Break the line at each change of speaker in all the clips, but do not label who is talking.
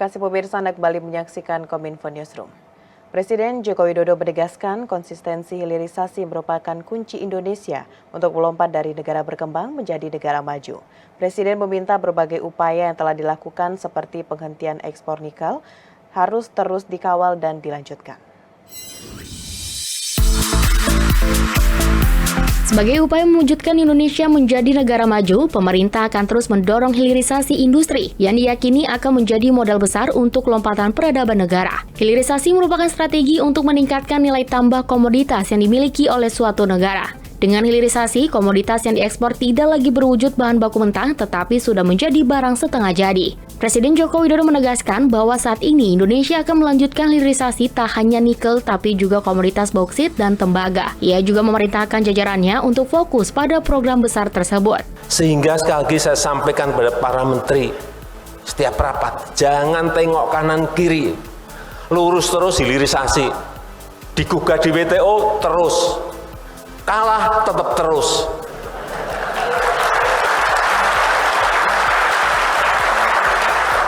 kasih pemirsa, Anda kembali menyaksikan Kominfo Newsroom. Presiden Joko Widodo menegaskan konsistensi hilirisasi merupakan kunci Indonesia untuk melompat dari negara berkembang menjadi negara maju. Presiden meminta berbagai upaya yang telah dilakukan seperti penghentian ekspor nikel harus terus dikawal dan dilanjutkan.
Sebagai upaya mewujudkan Indonesia menjadi negara maju, pemerintah akan terus mendorong hilirisasi industri yang diyakini akan menjadi modal besar untuk lompatan peradaban negara. Hilirisasi merupakan strategi untuk meningkatkan nilai tambah komoditas yang dimiliki oleh suatu negara. Dengan hilirisasi, komoditas yang diekspor tidak lagi berwujud bahan baku mentah, tetapi sudah menjadi barang setengah jadi. Presiden Joko Widodo menegaskan bahwa saat ini Indonesia akan melanjutkan hilirisasi tak hanya nikel, tapi juga komoditas bauksit dan tembaga. Ia juga memerintahkan jajarannya untuk fokus pada program besar tersebut.
Sehingga sekali lagi saya sampaikan kepada para menteri, setiap rapat, jangan tengok kanan kiri, lurus terus hilirisasi. Digugah di WTO terus. Kalah tetap terus.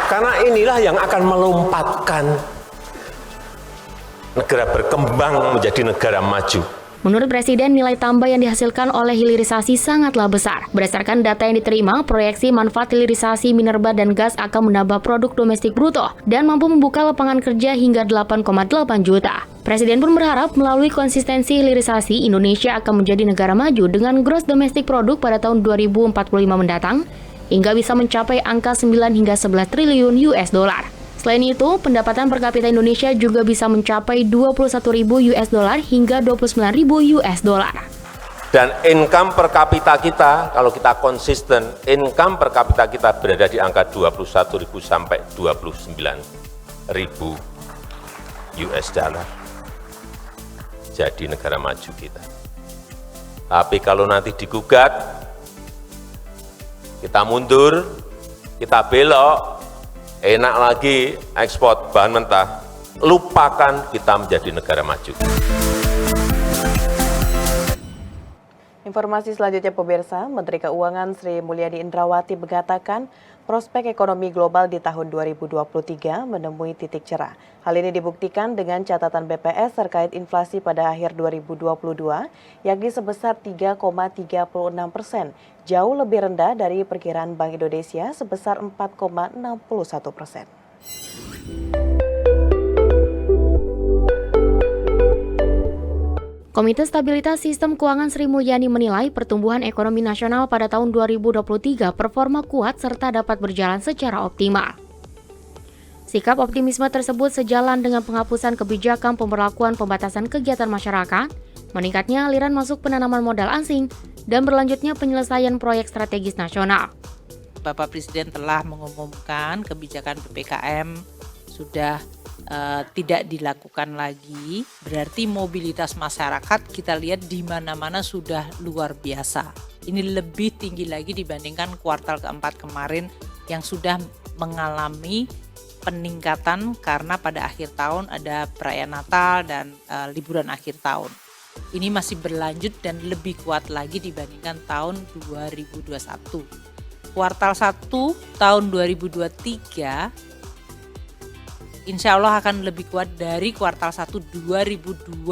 Karena inilah yang akan melompatkan negara berkembang menjadi negara maju.
Menurut Presiden, nilai tambah yang dihasilkan oleh hilirisasi sangatlah besar. Berdasarkan data yang diterima, proyeksi manfaat hilirisasi minerba dan gas akan menambah produk domestik bruto dan mampu membuka lapangan kerja hingga 8,8 juta. Presiden pun berharap melalui konsistensi hilirisasi, Indonesia akan menjadi negara maju dengan gross domestic product pada tahun 2045 mendatang, hingga bisa mencapai angka 9 hingga 11 triliun US dollar. Selain itu, pendapatan per kapita Indonesia juga bisa mencapai 21.000 US dollar hingga 29.000 US dollar.
Dan income per kapita kita, kalau kita konsisten, income per kapita kita berada di angka 21.000 sampai 29.000 US dollar. Jadi negara maju kita. Tapi kalau nanti digugat, kita mundur, kita belok, enak lagi ekspor bahan mentah, lupakan kita menjadi negara maju.
Informasi selanjutnya pemirsa, Menteri Keuangan Sri Mulyani Indrawati mengatakan prospek ekonomi global di tahun 2023 menemui titik cerah. Hal ini dibuktikan dengan catatan BPS terkait inflasi pada akhir 2022, yakni sebesar 3,36%, jauh lebih rendah dari perkiraan Bank Indonesia sebesar 4,61%.
Komite Stabilitas Sistem Keuangan Sri Mulyani menilai pertumbuhan ekonomi nasional pada tahun 2023 performa kuat serta dapat berjalan secara optimal. Sikap optimisme tersebut sejalan dengan penghapusan kebijakan pemberlakuan pembatasan kegiatan masyarakat, meningkatnya aliran masuk penanaman modal asing, dan berlanjutnya penyelesaian proyek strategis nasional.
Bapak Presiden telah mengumumkan kebijakan PPKM sudah tidak dilakukan lagi, berarti mobilitas masyarakat kita lihat di mana-mana sudah luar biasa. Ini lebih tinggi lagi dibandingkan kuartal keempat kemarin yang sudah mengalami peningkatan karena pada akhir tahun ada perayaan Natal dan liburan akhir tahun. Ini masih berlanjut dan lebih kuat lagi dibandingkan tahun 2021. Kuartal 1 tahun 2023 insya Allah akan lebih kuat dari kuartal 1 2022.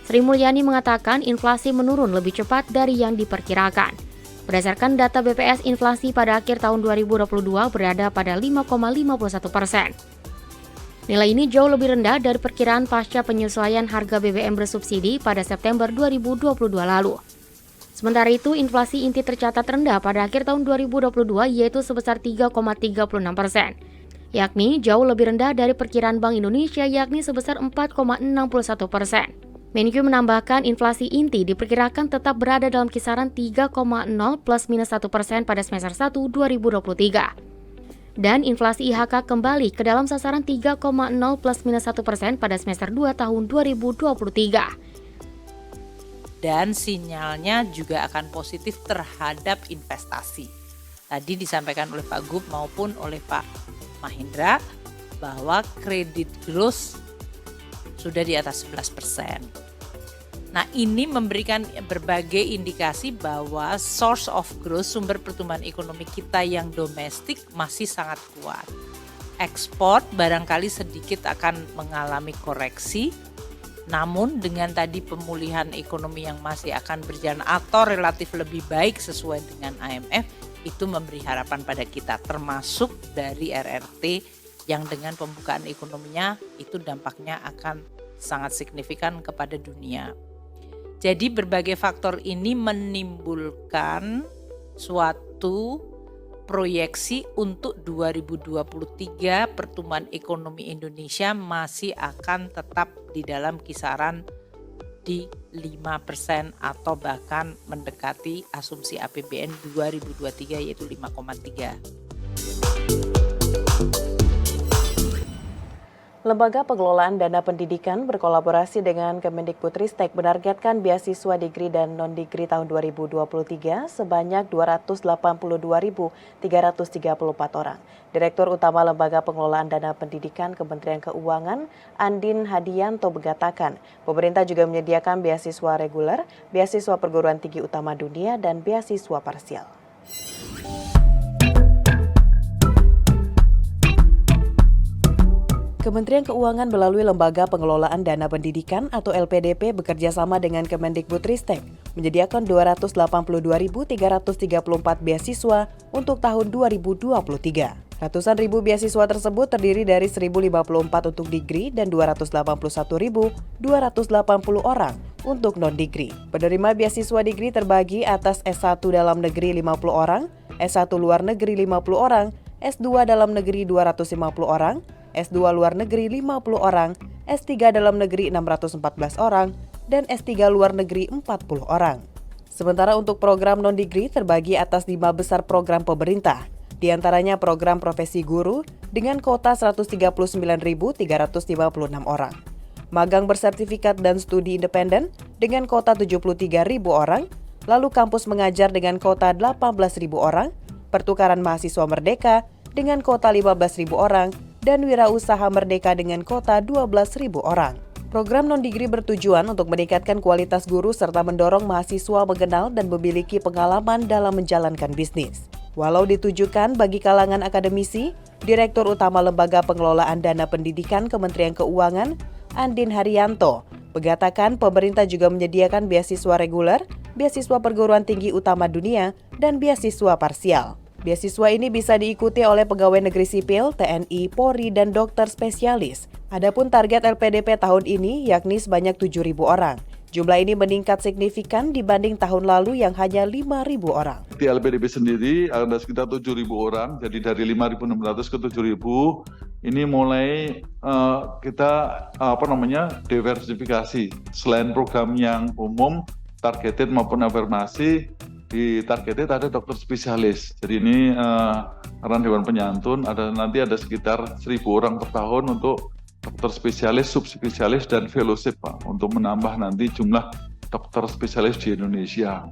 Sri Mulyani mengatakan inflasi menurun lebih cepat dari yang diperkirakan. Berdasarkan data BPS, inflasi pada akhir tahun 2022 berada pada 5,51%. Nilai ini jauh lebih rendah dari perkiraan pasca penyesuaian harga BBM bersubsidi pada September 2022 lalu. Sementara itu, inflasi inti tercatat rendah pada akhir tahun 2022 yaitu sebesar 3,36%. Yakni jauh lebih rendah dari perkiraan Bank Indonesia yakni sebesar 4,61%. Menkyu menambahkan inflasi inti diperkirakan tetap berada dalam kisaran 3,0 plus minus 1% pada semester 1 2023. Dan inflasi IHK kembali ke dalam sasaran 3,0 plus minus 1% pada semester 2 tahun 2023.
Dan sinyalnya juga akan positif terhadap investasi. Tadi disampaikan oleh Pak Gub maupun oleh Pak Mahindra bahwa kredit growth sudah di atas 11%. Nah, ini memberikan berbagai indikasi bahwa source of growth, sumber pertumbuhan ekonomi kita yang domestik masih sangat kuat. ekspor barangkali sedikit akan mengalami koreksi, namun dengan tadi pemulihan ekonomi yang masih akan berjalan atau relatif lebih baik sesuai dengan IMF, itu memberi harapan pada kita, termasuk dari RRT yang dengan pembukaan ekonominya itu dampaknya akan sangat signifikan kepada dunia. Jadi berbagai faktor ini menimbulkan suatu proyeksi untuk 2023 pertumbuhan ekonomi Indonesia masih akan tetap di dalam kisaran di 5% atau bahkan mendekati asumsi APBN 2023 yaitu 5,3.
Lembaga Pengelolaan Dana Pendidikan berkolaborasi dengan Kemendikbudristek menargetkan beasiswa degree dan non-degree tahun 2023 sebanyak 282.334 orang. Direktur Utama Lembaga Pengelolaan Dana Pendidikan Kementerian Keuangan, Andin Hadianto mengatakan, pemerintah juga menyediakan beasiswa reguler, beasiswa perguruan tinggi utama dunia, dan beasiswa parsial. Kementerian Keuangan melalui Lembaga Pengelolaan Dana Pendidikan atau LPDP bekerja sama dengan Kemendikbudristek menyediakan 282.334 beasiswa untuk tahun 2023. Ratusan ribu beasiswa tersebut terdiri dari 1.054 untuk degree dan 281.280 orang untuk non-degree. Penerima beasiswa degree terbagi atas S1 dalam negeri 50 orang, S1 luar negeri 50 orang, S2 dalam negeri 250 orang, S2 luar negeri 50 orang, S3 dalam negeri 614 orang, dan S3 luar negeri 40 orang. Sementara untuk program non-degree terbagi atas 5 besar program pemerintah, di antaranya program profesi guru dengan kota 139.356 orang, magang bersertifikat dan studi independen dengan kota 73.000 orang, lalu kampus mengajar dengan kota 18.000 orang, pertukaran mahasiswa merdeka dengan kota 15.000 orang, dan wirausaha merdeka dengan kota 12.000 orang. Program non-degree bertujuan untuk meningkatkan kualitas guru serta mendorong mahasiswa mengenal dan memiliki pengalaman dalam menjalankan bisnis. Walau ditujukan bagi kalangan akademisi, Direktur Utama Lembaga Pengelolaan Dana Pendidikan Kementerian Keuangan, Andin Hadianto, mengatakan pemerintah juga menyediakan beasiswa reguler, beasiswa perguruan tinggi utama dunia, dan beasiswa parsial. Beasiswa ini bisa diikuti oleh pegawai negeri sipil, TNI, Polri, dan dokter spesialis. Adapun target LPDP tahun ini yakni sebanyak 7.000 orang. Jumlah ini meningkat signifikan dibanding tahun lalu yang hanya 5.000 orang.
Di LPDP sendiri ada sekitar 7.000 orang, jadi dari 5.600 ke 7.000 ini mulai kita diversifikasi. Selain program yang umum, targeted maupun afirmasi, di targeted ada dokter spesialis. Jadi ini arahan Dewan Penyantun nanti ada sekitar 1.000 orang per tahun untuk dokter spesialis, subspesialis, dan fellowship, Pak, untuk menambah nanti jumlah dokter spesialis di Indonesia.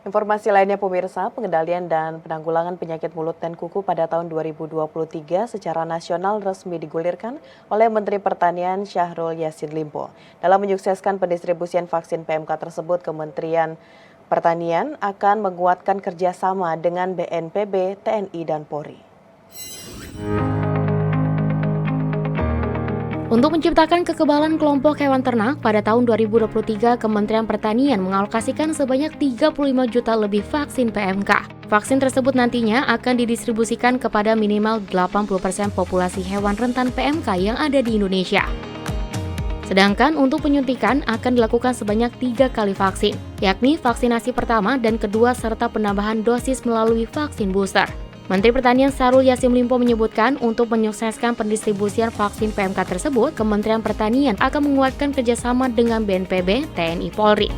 Informasi lainnya pemirsa, pengendalian dan penanggulangan penyakit mulut dan kuku pada tahun 2023 secara nasional resmi digulirkan oleh Menteri Pertanian Syahrul Yassin Limpo. Dalam menyukseskan pendistribusian vaksin PMK tersebut, Kementerian Pertanian akan menguatkan kerjasama dengan BNPB, TNI, dan Polri.
Untuk menciptakan kekebalan kelompok hewan ternak, pada tahun 2023 Kementerian Pertanian mengalokasikan sebanyak 35 juta lebih vaksin PMK. Vaksin tersebut nantinya akan didistribusikan kepada minimal 80% populasi hewan rentan PMK yang ada di Indonesia. Sedangkan untuk penyuntikan akan dilakukan sebanyak 3 kali vaksin, yakni vaksinasi pertama dan kedua serta penambahan dosis melalui vaksin booster. Menteri Pertanian Syahrul Yassin Limpo menyebutkan untuk menyukseskan pendistribusian vaksin PMK tersebut, Kementerian Pertanian akan menguatkan kerjasama dengan BNPB, TNI, Polri.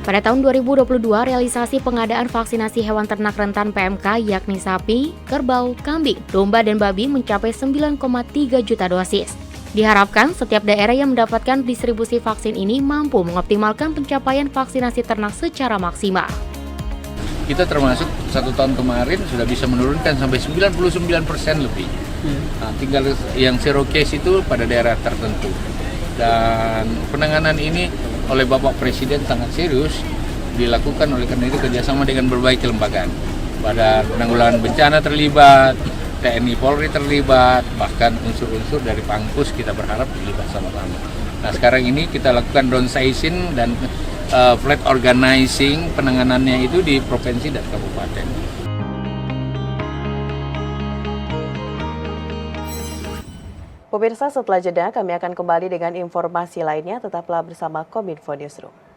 Pada tahun 2022, realisasi pengadaan vaksinasi hewan ternak rentan PMK yakni sapi, kerbau, kambing, domba, dan babi mencapai 9,3 juta dosis. Diharapkan setiap daerah yang mendapatkan distribusi vaksin ini mampu mengoptimalkan pencapaian vaksinasi ternak secara maksimal.
Kita termasuk 1 tahun kemarin sudah bisa menurunkan sampai 99% lebih. Nah, tinggal yang zero case itu pada daerah tertentu. Dan penanganan ini oleh Bapak Presiden sangat serius dilakukan oleh karena itu kerjasama dengan berbagai kelembagaan. Badan Penanggulangan Bencana terlibat, TNI Polri terlibat, bahkan unsur-unsur dari Pangpus kita berharap terlibat sama-sama. Nah sekarang ini kita lakukan downsizing dan flat organizing penanganannya itu di provinsi dan kabupaten.
Pemirsa, setelah jeda kami akan kembali dengan informasi lainnya. Tetaplah bersama Kominfo Newsroom.